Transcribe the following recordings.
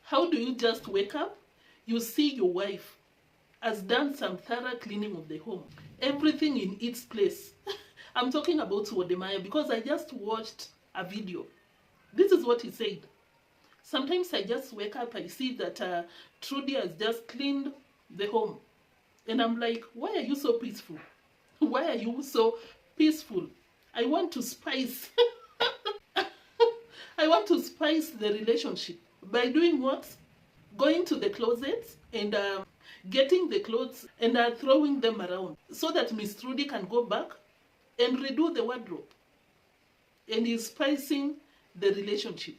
How do you just wake up, you see your wife has done some thorough cleaning of the home, everything in its place. I'm talking about Wode because I just watched a video. This is what he said. Sometimes I just wake up, I see that Trudy has just cleaned the home. And I'm like, why are you so peaceful? Why are you so peaceful? I want to spice. I want to spice the relationship. By doing what? Going to the closet and getting the clothes and throwing them around so that Miss Trudy can go back and redo the wardrobe. And he's spicing the relationship.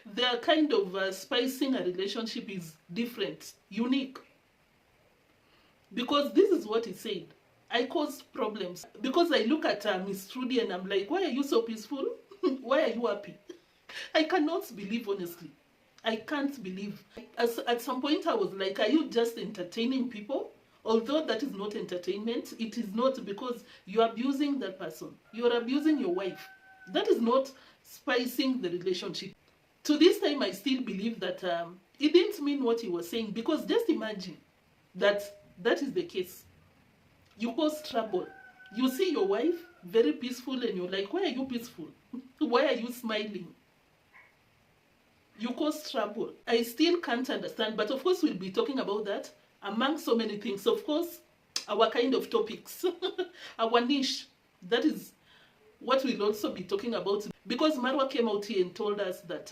Their kind of spicing a relationship is different, unique. Because this is what he said. I caused problems. Because I look at Miss Trudy and I'm like, why are you so peaceful? Why are you happy? I cannot believe, honestly. I can't believe. At some point I was like, are you just entertaining people? Although that is not entertainment, it is not, because you're abusing that person. You're abusing your wife. That is not spicing the relationship. To this time, I still believe that it didn't mean what he was saying, because just imagine that that is the case. You cause trouble. You see your wife very peaceful and you're like, why are you peaceful? Why are you smiling? You cause trouble. I still can't understand, but of course we'll be talking about that among so many things. Of course, our kind of topics, our niche, that is what we'll also be talking about. Because Marwa came out here and told us that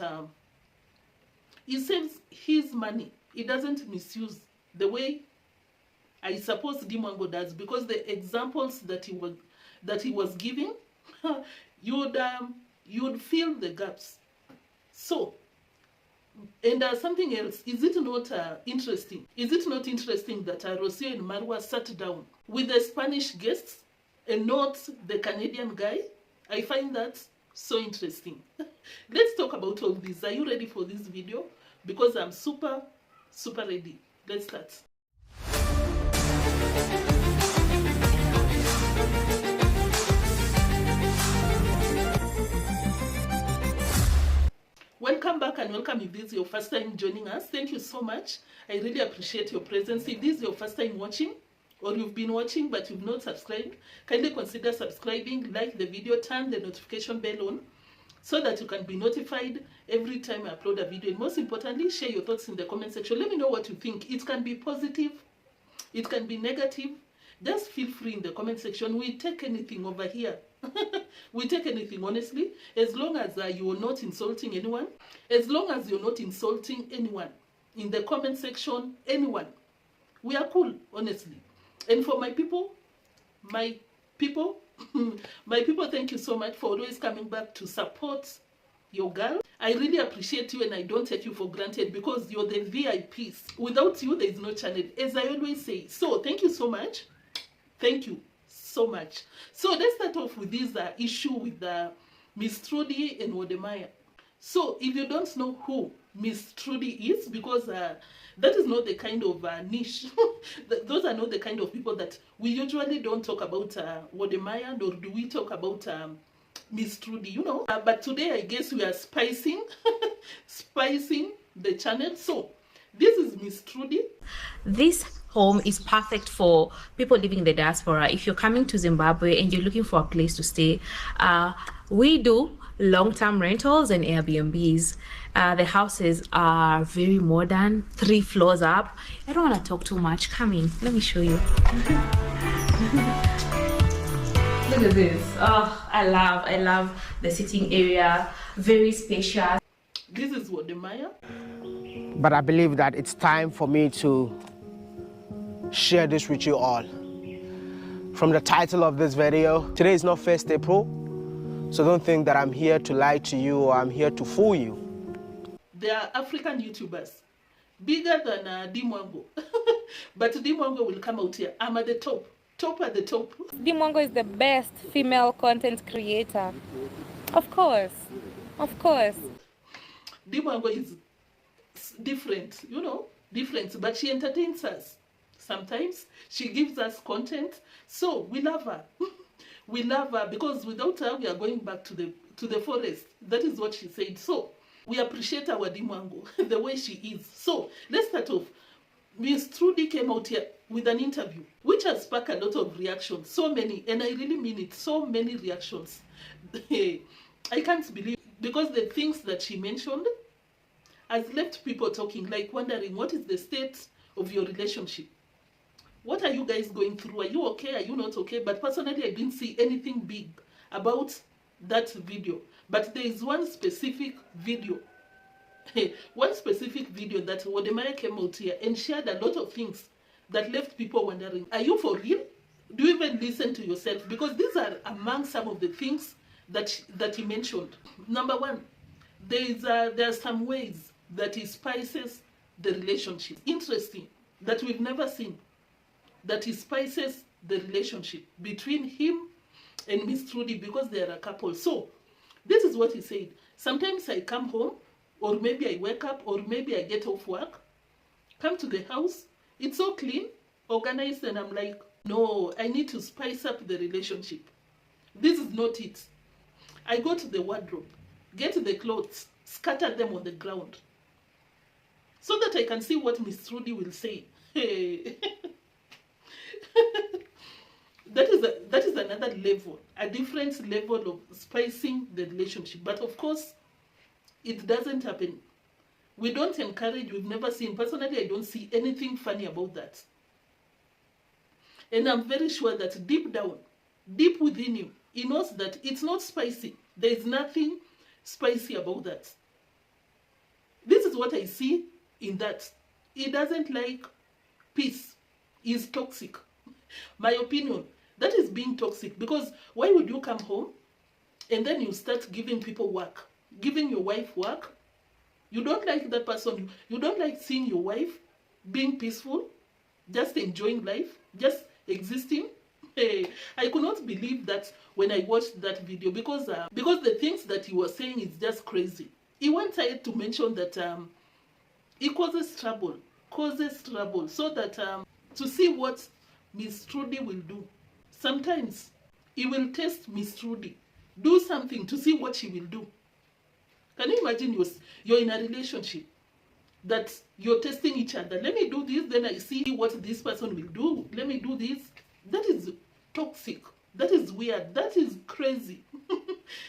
he saves his money. He doesn't misuse the way I suppose deemwango does, because the examples that he was giving, you'd fill the gaps. So, and something else, is it not interesting? Is it not interesting that Rocio and Marwa sat down with the Spanish guests and not the Canadian guy? I find that so interesting. Let's talk about all this. Are you ready for this video? Because I'm super ready. Let's start. Welcome back and welcome if this is your first time joining us. Thank you so much. I really appreciate your presence. If this is your first time watching, or you've been watching but you've not subscribed, kindly consider subscribing, like the video, turn the notification bell on so that you can be notified every time I upload a video. And most importantly, share your thoughts in the comment section. Let me know what you think. It can be positive, it can be negative. Just feel free in the comment section. We take anything over here. We take anything, honestly, as long as you are not insulting anyone. As long as you're not insulting anyone in the comment section, anyone, we are cool, honestly. And for my people, my people, thank you so much for always coming back to support your girl. I really appreciate you and I don't take you for granted, because you're the VIPs. Without you, there is no channel, as I always say. So thank you so much. Thank you so much. So let's start off with this issue with Miss Trudy and Wode. So if you don't know who Miss Trudy is, because that is not the kind of niche. Those are not the kind of people that we usually don't talk about Wode, nor do we talk about Miss Trudy, you know. But today I guess we are spicing the channel. So this is Miss Trudy. This home is perfect for people living in the diaspora. If you're coming to Zimbabwe and you're looking for a place to stay, we do long-term rentals and Airbnbs. The houses are very modern, 3 floors up. I don't want to talk too much. Come in, let me show you. Look at this. Oh, I love the sitting area, very spacious. This is Wode. But I believe that it's time for me to share this with you all. From the title of this video, today is not 1st April, so don't think that I'm here to lie to you or I'm here to fool you. They are African YouTubers, bigger than deemwango. But deemwango will come out here. I'm at the top at the top. Deemwango is the best female content creator. Of course. Deemwango is different, you know, different, but she entertains us. Sometimes she gives us content, so we love her. We love her because without her we are going back to the forest. That is what she said. So We appreciate our deemwango, the way she is. So let's start off. Miss Trudy came out here with an interview, which has sparked a lot of reactions. So many, and I really mean it, so many reactions. I can't believe, because the things that she mentioned has left people talking, like wondering, what is the state of your relationship? What are you guys going through? Are you okay? Are you not okay? But personally, I didn't see anything big about that video. But there is one specific video, one specific video that Wode came out here and shared a lot of things that left people wondering, are you for real? Do you even listen to yourself? Because these are among some of the things that he mentioned. Number one, there are some ways that he spices the relationship. Interesting, that we've never seen, that he spices the relationship between him and Miss Trudy, because they are a couple. So this is what he said. Sometimes I come home, or maybe I wake up, or maybe I get off work, come to the house, it's so clean, organized, and I'm like, no, I need to spice up the relationship. This is not it. I go to the wardrobe, get the clothes, scatter them on the ground, so that I can see what Miss Trudy will say. Hey. That is another level, a different level of spicing the relationship. But of course, it doesn't happen. We don't encourage, we've never seen. Personally, I don't see anything funny about that. And I'm very sure that deep down, deep within him, he knows that it's not spicy. There is nothing spicy about that. This is what I see in that. He doesn't like peace. He's toxic. My opinion, that is being toxic. Because why would you come home and then you start giving people work, giving your wife work? You don't like that person. You don't like seeing your wife being peaceful, just enjoying life, just existing. Hey, I could not believe that when I watched that video, because the things that he was saying is just crazy. He went ahead to mention that it causes trouble, so that to see what Miss Trudy will do. Sometimes he will test Miss Trudy, do something to see what she will do. Can you imagine you're in a relationship that you're testing each other? Let me do this, then I see what this person will do. Let me do this. That is toxic. That is weird. That is crazy.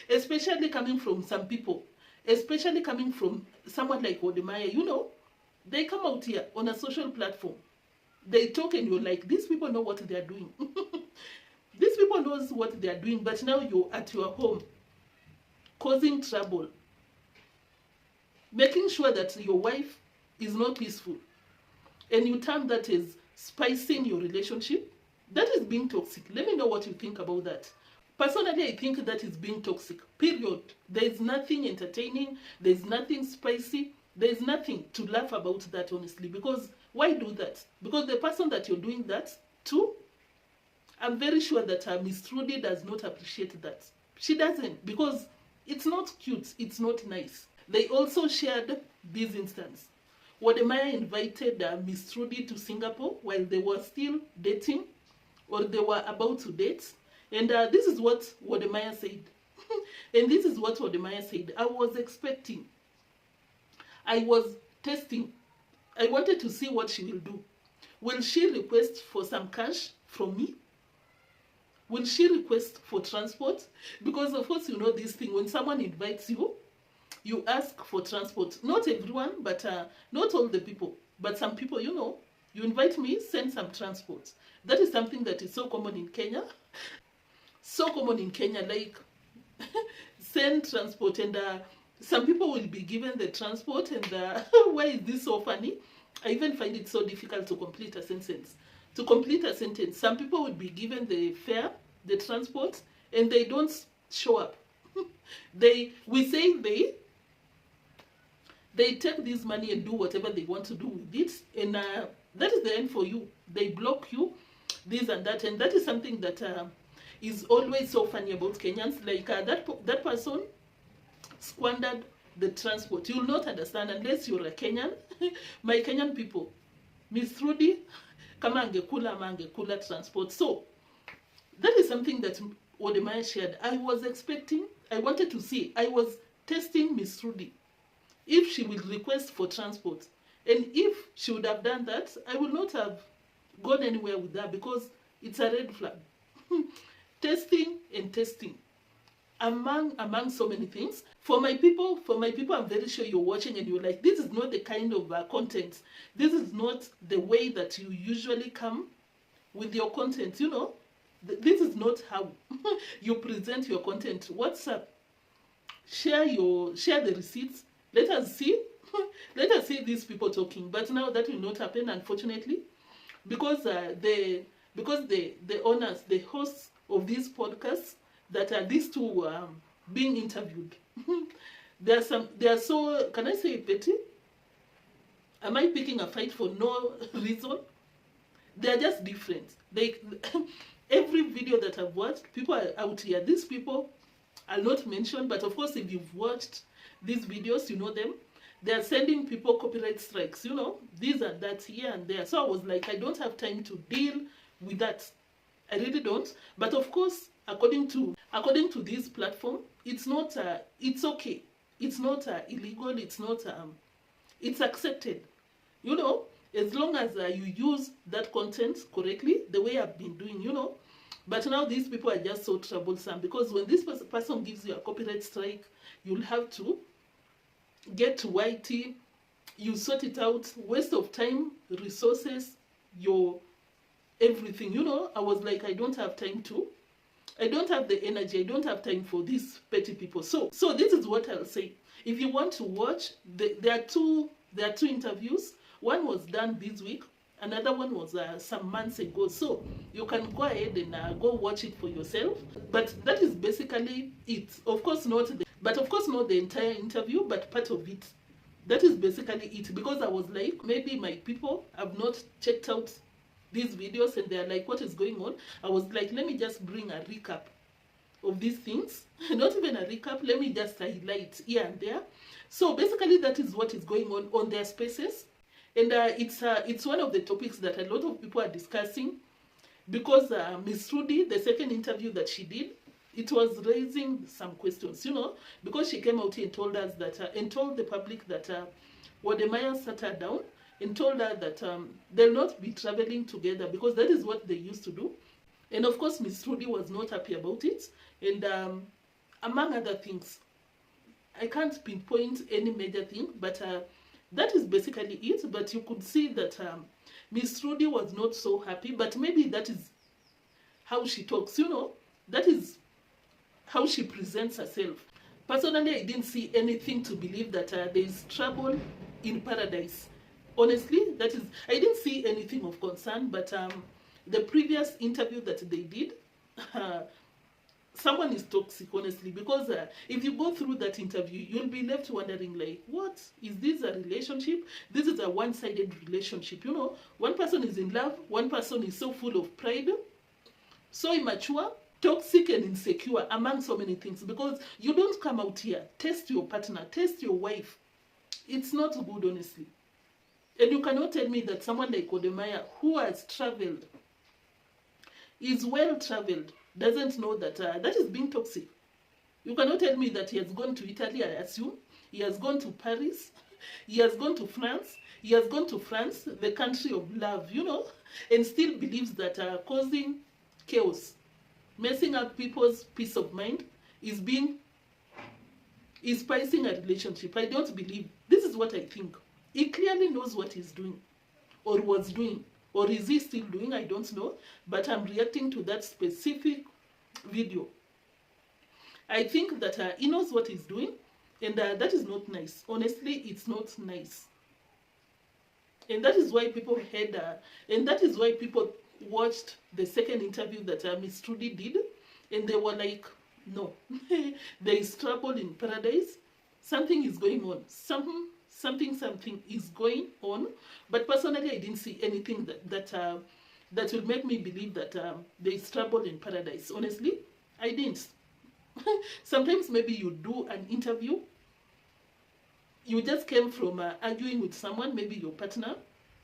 Especially coming from some people. Especially coming from someone like Odaya. You know, they come out here on a social platform. They talk and you're like, these people know what they're doing. These people knows what they're doing, but now you're at your home, causing trouble, making sure that your wife is not peaceful, and you term that as spicing your relationship. That is being toxic. Let me know what you think about that. Personally, I think that is being toxic, period. There is nothing entertaining, there is nothing spicy, there is nothing to laugh about that, honestly. Because why do that? Because the person that you're doing that to, I'm very sure that Miss Trudy does not appreciate that. She doesn't, because it's not cute, it's not nice. They also shared this instance. Wode invited Miss Trudy to Singapore while they were still dating, or they were about to date. And this is what Wode said. And this is what Wode said. I was expecting. I was testing. I wanted to see what she will do. Will she request for some cash from me? Will she request for transport? Because of course, you know this thing. When someone invites you, you ask for transport. Not everyone, but not all the people. But some people, you know, you invite me, send some transport. That is something that is so common in Kenya. So common in Kenya, like send transport, and some people will be given the transport, and why is this so funny? I even find it so difficult to complete a sentence. To complete a sentence, some people will be given the fare, the transport, and they don't show up. We say they take this money and do whatever they want to do with it, and that is the end for you. They block you, this and that, and that is something that is always so funny about Kenyans. Like that person squandered the transport. You will not understand unless you're a Kenyan. My Kenyan people, Miss Trudy, kama angekula transport. So that is something that Wode shared. I was expecting, I wanted to see, I was testing Miss Trudy. if she will request for transport. And if she would have done that, I would not have gone anywhere with her, because it's a red flag. Testing and testing. Among so many things. For my people, I'm very sure you're watching and you're like, this is not the kind of content. This is not the way that you usually come with your content, you know. This is not how you present your content. What's up? Share the receipts. Let us see. Let us see these people talking. But now that will not happen, unfortunately, because the owners, the hosts of these podcasts, that are these two being interviewed, they are so, can I say, petty? Am I picking a fight for no reason? They are just different. Every video that I've watched, people are out here. These people are not mentioned, but of course, if you've watched these videos, you know them. They are sending people copyright strikes, you know, these and that, here and there. So I was like, I don't have time to deal with that. I really don't. But of course, according to this platform, it's not it's okay. It's not illegal. It's not it's accepted, you know, as long as you use that content correctly, the way I've been doing, you know. But now these people are just so troublesome, because when this person gives you a copyright strike, you'll have to get to YT, you sort it out, waste of time, resources, your everything, you know. I was like, I don't have time to, I don't have the energy, I don't have time for these petty people. So this is what I'll say. If you want to watch, there are two interviews. One was done this week, another one was some months ago. So you can go ahead and go watch it for yourself. But that is basically it. Of course not the entire interview, but part of it. That is basically it, because I was like, maybe my people have not checked out these videos and they're like, what is going on? I was like, let me just bring a recap of these things. Not even a recap, let me just highlight here and there. So basically that is what is going on their spaces. And it's one of the topics that a lot of people are discussing, because Miss Trudy, the second interview that she did, it was raising some questions, you know, because she came out and told us that, and told the public that Wode sat her down and told her that they'll not be traveling together, because that is what they used to do. And of course, Miss Trudy was not happy about it. And among other things, I can't pinpoint any major thing, but that is basically it. But you could see that Miss Trudy was not so happy, but maybe that is how she talks, you know, that is how she presents herself. Personally, I didn't see anything to believe that there is trouble in paradise. Honestly, I didn't see anything of concern, but the previous interview that they did, someone is toxic, honestly, because if you go through that interview, you'll be left wondering, like, what? Is this a relationship? This is a one-sided relationship, you know? One person is in love, one person is so full of pride, so immature, toxic and insecure, among so many things, because you don't come out here, test your partner, test your wife. It's not good, honestly. And you cannot tell me that someone like Odaya, who has traveled, is well traveled, doesn't know that that is being toxic. You cannot tell me that he has gone to Italy, I assume. He has gone to Paris. He has gone to France. He has gone to France, the country of love, you know, and still believes that causing chaos, messing up people's peace of mind, is spicing a relationship. I don't believe. This is what I think. He clearly knows what he's doing, or was doing, or is he still doing, I don't know, but I'm reacting to that specific video. I think that he knows what he's doing, and that is not nice. Honestly, it's not nice. And that is why people had, and that is why people watched the second interview that Miss Trudy did, and they were like, no, there is trouble in paradise. Something is going on. Something is going on. But personally, I didn't see anything that will make me believe that there is trouble in paradise. Honestly, I didn't. Sometimes maybe you do an interview, you just came from arguing with someone, maybe your partner,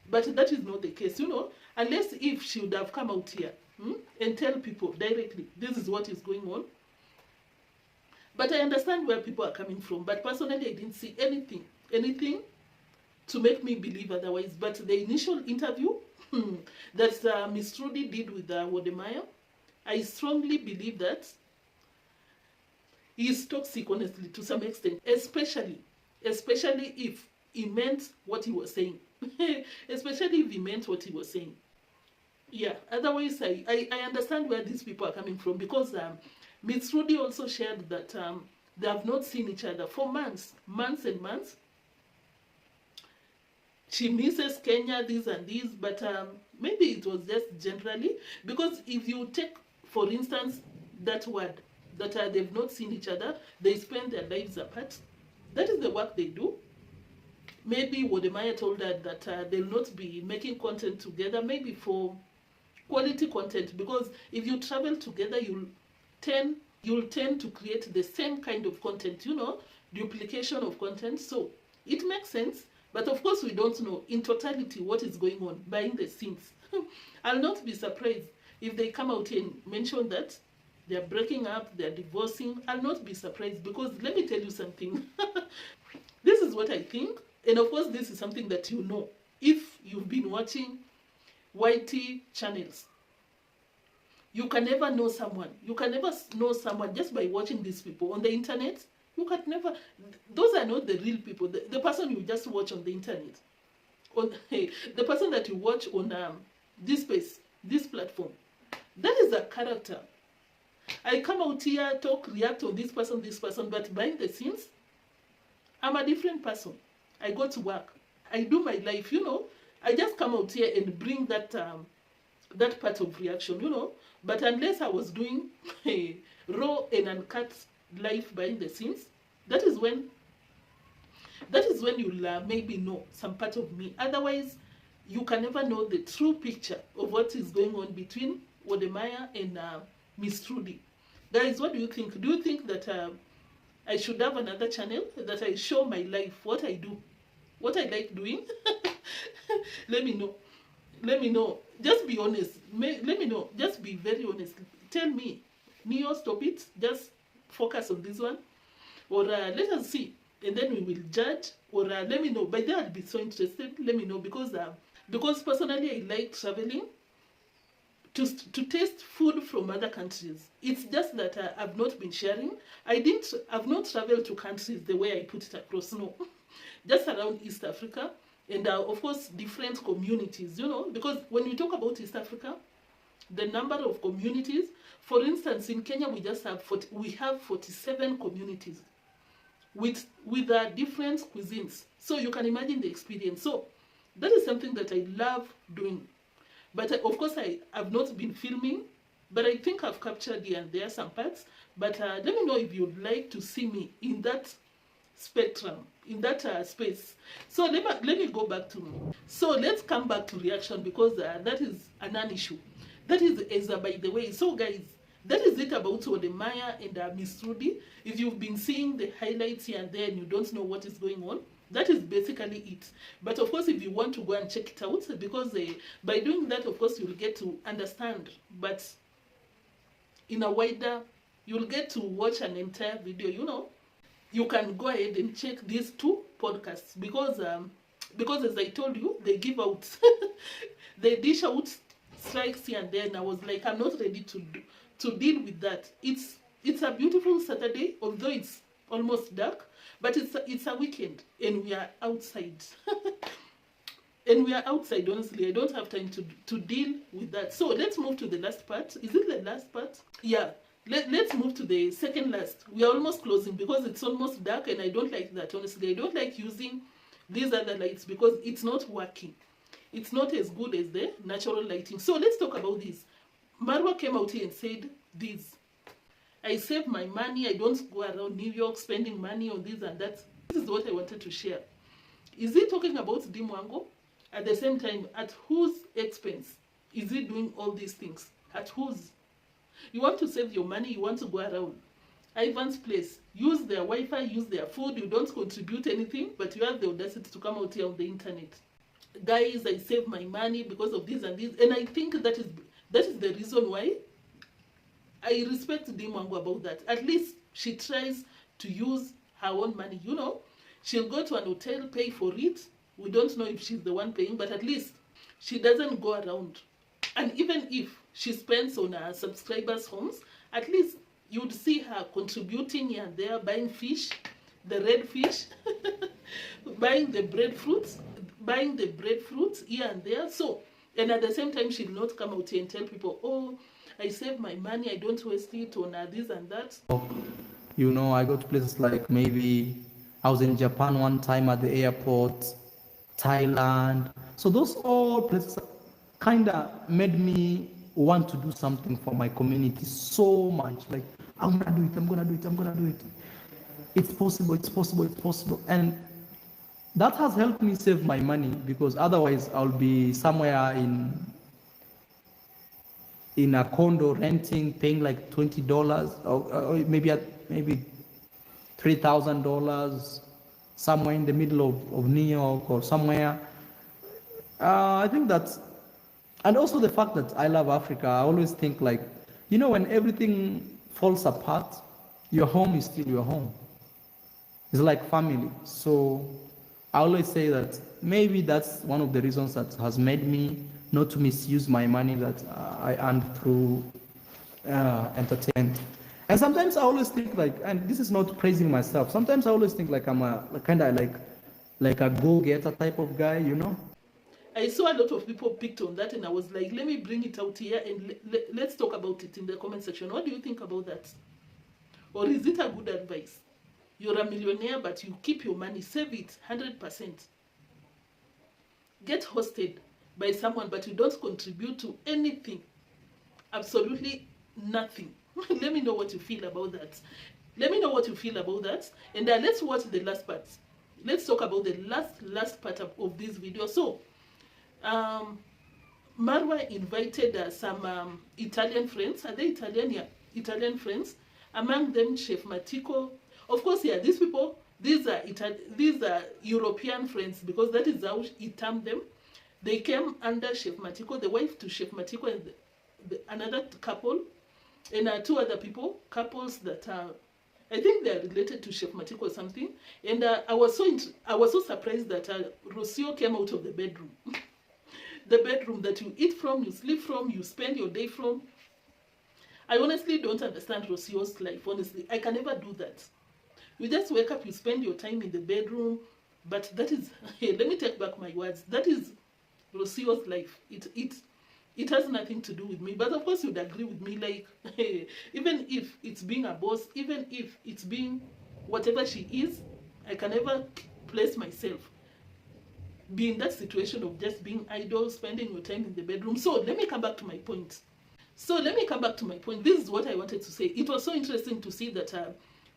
but that is not the case, you know, unless if she would have come out here and tell people directly, this is what is going on. But I understand where people are coming from, but personally, I didn't see anything anything to make me believe otherwise. But the initial interview that Miss Trudy did with Wode, I strongly believe that he is toxic, honestly, to some extent, especially if he meant what he was saying. Especially if he meant what he was saying. Yeah, otherwise I understand where these people are coming from, because Miss Trudy also shared that they have not seen each other for months and months. She misses Kenya, this and this, but maybe it was just generally, because if you take, for instance, that word, that they've not seen each other, they spend their lives apart. That is the work they do. Maybe Wode told her that they'll not be making content together, maybe for quality content, because if you travel together, you'll tend to create the same kind of content, you know, duplication of content. So it makes sense, but of course we don't know in totality what is going on behind the scenes. I'll not be surprised if they come out and mention that they're breaking up, they're divorcing. I'll not be surprised, because let me tell you something. This is what I think, and of course this is something that you know if you've been watching YT channels. You can never know someone. You can never know someone just by watching these people on the internet. You can never. Those are not the real people. The person you just watch on the internet, the person that you watch on this space, this platform, that is a character. I come out here, talk, react on this person, but behind the scenes, I'm a different person. I go to work. I do my life, you know. I just come out here and bring that that part of reaction, you know. But unless I was doing a raw and uncut life behind the scenes, that is when you'll maybe know some part of me. Otherwise, you can never know the true picture of what is going on between Wode and Miss Trudy. Guys, what do you think? Do you think that I should have another channel that I show my life, what I do, what I like doing? Let me know. Let me know. Just be honest. Let me know. Just be very honest. Tell me, Neo, stop it. Just focus on this one. Or let us see. And then we will judge. Or let me know. By then I'll be so interested. Let me know. Because personally I like traveling to taste food from other countries. It's just that I've not been sharing. I've not traveled to countries the way I put it across. No. Just around East Africa. And of course, different communities, you know, because when we talk about East Africa, the number of communities, for instance, in Kenya, we have 47 communities with different cuisines. So you can imagine the experience. So that is something that I love doing. But of course, I have not been filming, but I think I've captured here and there some parts. But let me know if you'd like to see me in that spectrum, in that space. So let me go back to, so let's come back to reaction, because that is a non-issue. That is Eza, by the way. So guys, that is it about Wode and Miss Trudy. If you've been seeing the highlights here and there and you don't know what is going on, that is basically it. But of course, if you want to go and check it out, because by doing that, of course, you'll get to understand. But in a wider, you'll get to watch an entire video, you know. You can go ahead and check these two podcasts, because as I told you, they give out, they dish out strikes here and there, and I was like, I'm not ready to deal with that. It's a beautiful Saturday, although it's almost dark, but it's a weekend, and we are outside. And we are outside, honestly. I don't have time to deal with that. So let's move to the last part. Is it the last part? Yeah. Let's move to the second last. We are almost closing, because it's almost dark, and I don't like that, honestly. I don't like using these other lights, because it's not working. It's not as good as the natural lighting. So let's talk about this. Marwa came out here and said this: I save my money. I don't go around New York spending money on this and that. This is what I wanted to share. Is he talking about deemwango? At the same time, at whose expense is he doing all these things? At whose? You want to save your money, you want to go around Ivan's place, use their Wi-Fi, use their food, you don't contribute anything, but you have the audacity to come out here on the internet. Guys, I save my money because of this and this. And I think that is the reason why I respect deemwango about that. At least she tries to use her own money, you know. She'll go to an hotel, pay for it. We don't know if she's the one paying, but at least she doesn't go around. And even if she spends on her subscribers' homes, at least you'd see her contributing here and there, buying fish, the red fish, buying the breadfruits here and there. So, and at the same time, she'll not come out here and tell people, oh, I save my money, I don't waste it on this and that. You know, I go to places like, maybe I was in Japan one time at the airport, Thailand. So those all places kind of made me want to do something for my community so much. Like, I'm gonna do it. It's possible. And that has helped me save my money, because otherwise I'll be somewhere in a condo renting, paying like $20 or maybe $3,000 somewhere in the middle of New York or somewhere. I think that's, and also the fact that I love Africa. I always think, like, you know, when everything falls apart, your home is still your home. It's like family. So I always say that maybe that's one of the reasons that has made me not to misuse my money that I earned through entertainment. And sometimes I always think, like, and this is not praising myself, sometimes I always think like I'm a kind of like a go-getter type of guy, you know? I saw a lot of people picked on that, and I was like, let me bring it out here and let's talk about it in the comment section. What do you think about that? Or is it a good advice? You're a millionaire, but you keep your money, save it 100%. Get hosted by someone, but you don't contribute to anything. Absolutely nothing. Let me know what you feel about that. And let's watch the last part. Let's talk about the last part of this video. So, Marwa invited some Italian friends. Are they Italian? Yeah, Italian friends. Among them, Chefmatiko. Of course, yeah, these people, these are European friends, because that is how he termed them. They came under Chefmatiko, the wife to Chefmatiko, and another couple, and two other couples that are, I think they are related to Chefmatiko or something. And I was so surprised that Rocio came out of the bedroom. The bedroom that you eat from, you sleep from, you spend your day from. I honestly don't understand Rocio's life, honestly. I can never do that. You just wake up, you spend your time in the bedroom, but that is, hey, let me take back my words, that is Rocio's life. It has nothing to do with me. But of course you'd agree with me, like, hey, even if it's being a boss, even if it's being whatever she is, I can never place myself, be in that situation of just being idle, spending your time in the bedroom. So let me come back to my point. This is what I wanted to say. It was so interesting to see that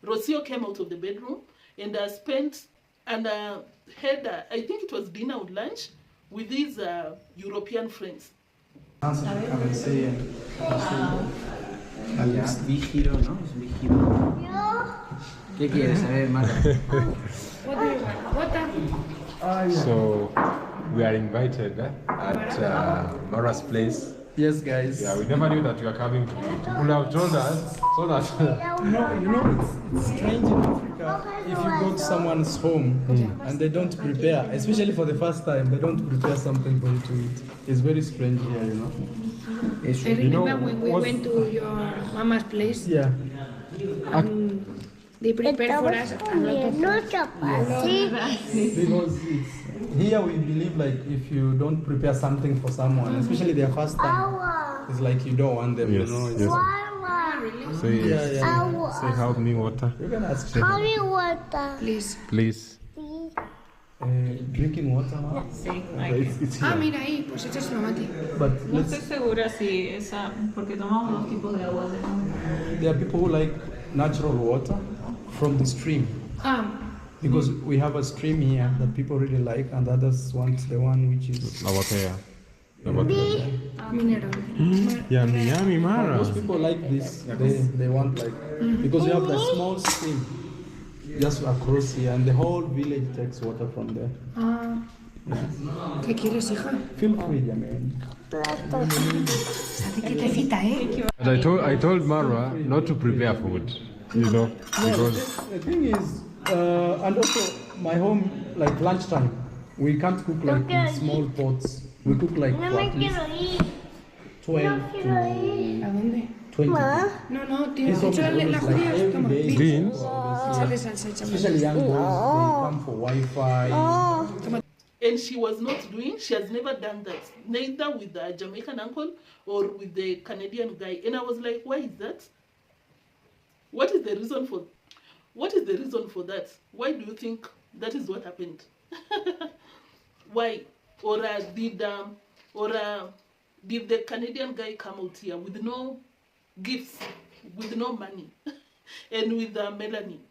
Rocio came out of the bedroom and spent and had, I think it was dinner or lunch, with these European friends. ¿Qué quieres saber, Marwa? What do you want? What So we are invited at Marwa's place. Yes, guys. Yeah, we never knew that you were coming. You could have told us so that. No, you know, it's strange in Africa. If you go to someone's home and they don't prepare, especially for the first time, they don't prepare something for you to eat. It's very strange here, you know. I remember when we went to your mama's place. Yeah. They prepared for us a lot of Because here we believe, like, if you don't prepare something for someone, especially their first time, it's like you don't want them, Yes, you know. yes. Say help me water. You can ask water. Please. drinking water. It's here. Mira ahí, pues echas tomate. But No estoy segura si esa, porque tomamos dos tipos de agua. there are people who like natural water from the stream. Because we have a stream here that people really like, and others want the one which is La botella. Mineral. Yummy, Mara. Most people like this. They want, like, because you have the small stream just across here, and the whole village takes water from there. ¿Qué quieres, hija? Feel free, man. But I told Marwa not to prepare food, you know, because The thing is, and also my home, like lunchtime, we can't cook like in small pots. We cook like for at least 12 to 20 people. This home is always like every day. Beans? Especially young boys, they come for Wi-Fi. And she was not doing, she has never done that, neither with the Jamaican uncle or with the Canadian guy. And I was like, why is that? What is the reason for that? Why do you think that is what happened? Why? Or did the Canadian guy come out here with no gifts, with no money, and with Melanie?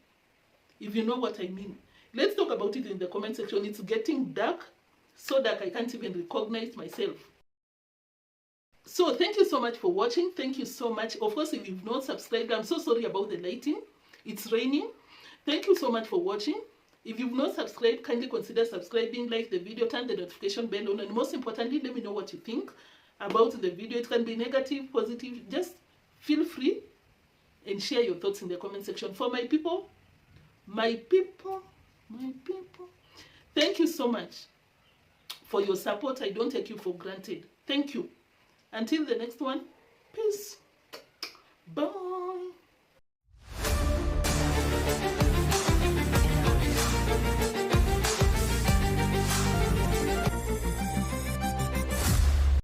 If you know what I mean. Let's talk about it in the comment section. It's getting dark, so dark I can't even recognize myself. So thank you so much for watching. Thank you so much. Of course, if you've not subscribed, I'm so sorry about the lighting. It's raining. Thank you so much for watching. If you've not subscribed, kindly consider subscribing, like the video, turn the notification bell on, and most importantly, let me know what you think about the video. It can be negative, positive. Just feel free and share your thoughts in the comment section. For my people, thank you so much for your support. I don't take you for granted. Thank you. Until the next one, peace. Bye.